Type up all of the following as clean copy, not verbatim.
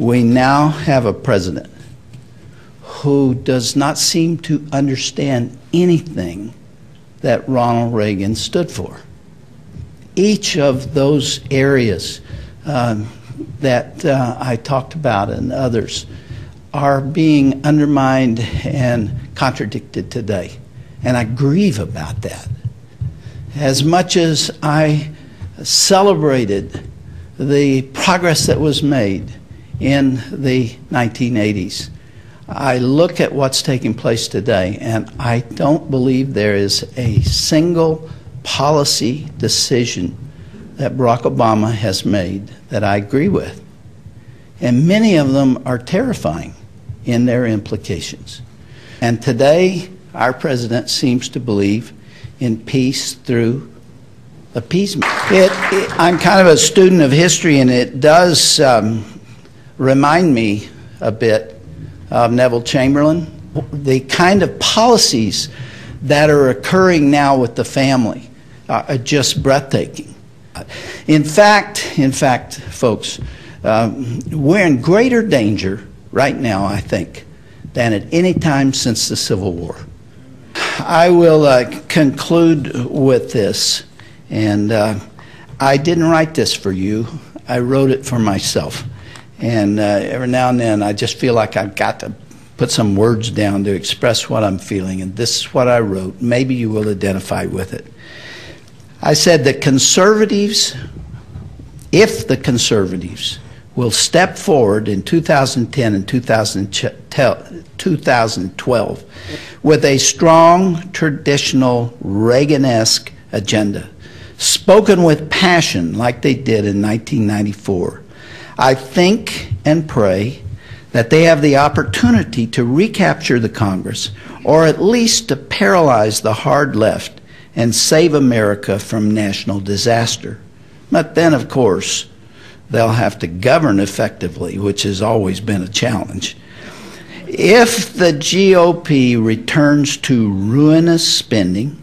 we now have a president who does not seem to understand anything that Ronald Reagan stood for. Each of those areas that I talked about and others are being undermined and contradicted today. And I grieve about that. As much as I celebrated the progress that was made in the 1980s, I look at what's taking place today, and I don't believe there is a single policy decision that Barack Obama has made that I agree with. And many of them are terrifying in their implications. And today, our president seems to believe in peace through appeasement. I'm kind of a student of history, and it does remind me a bit of Neville Chamberlain. The kind of policies that are occurring now with the family are just breathtaking. In fact, folks, we're in greater danger right now, I think, than at any time since the Civil War. I will conclude with this, and I didn't write this for you. I wrote it for myself. And every now and then I just feel like I've got to put some words down to express what I'm feeling, and this is what I wrote. Maybe you will identify with it. I said that conservatives, if the conservatives will step forward in 2010 and 2012 with a strong, traditional, Reagan-esque agenda, spoken with passion like they did in 1994, I think and pray that they have the opportunity to recapture the Congress, or at least to paralyze the hard left and save America from national disaster. But then, of course, they'll have to govern effectively, which has always been a challenge. If the GOP returns to ruinous spending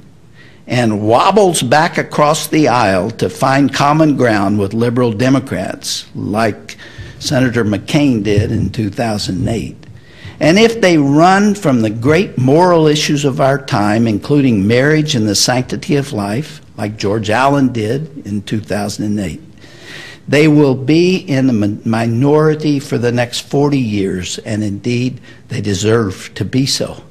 and wobbles back across the aisle to find common ground with liberal Democrats, like Senator McCain did in 2008, and if they run from the great moral issues of our time, including marriage and the sanctity of life, like George Allen did in 2008, they will be in the minority for the next 40 years, and indeed, they deserve to be so.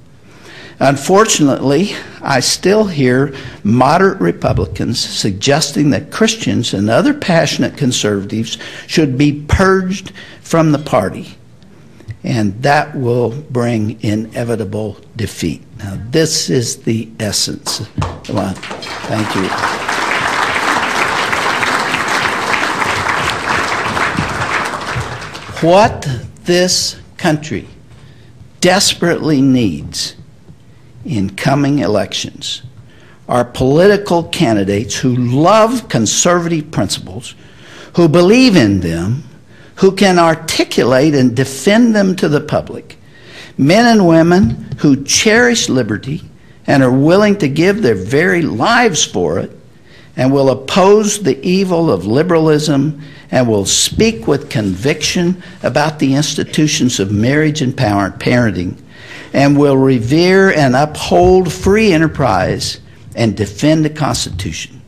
Unfortunately, I still hear moderate Republicans suggesting that Christians and other passionate conservatives should be purged from the party, and that will bring inevitable defeat. Now, this is the essence. Come on. Thank you. What this country desperately needs in coming elections are political candidates who love conservative principles, who believe in them, who can articulate and defend them to the public, men and women who cherish liberty and are willing to give their very lives for it, and will oppose the evil of liberalism, and will speak with conviction about the institutions of marriage and parenting, and will revere and uphold free enterprise and defend the Constitution.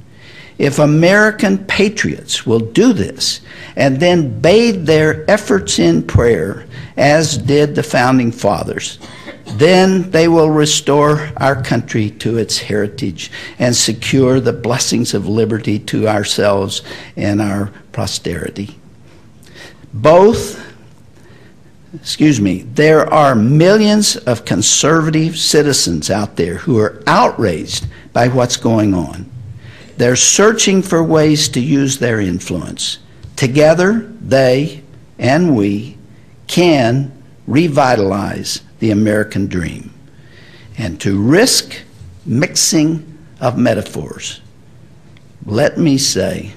If American patriots will do this and then bathe their efforts in prayer, as did the Founding Fathers, then they will restore our country to its heritage and secure the blessings of liberty to ourselves and our posterity. There are millions of conservative citizens out there who are outraged by what's going on. They're searching for ways to use their influence. Together, they and we can revitalize the American dream. And to risk mixing of metaphors, let me say,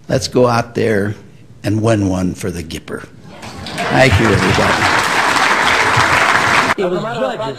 let's go out there and win one for the Gipper. Thank you, everybody. It was judges,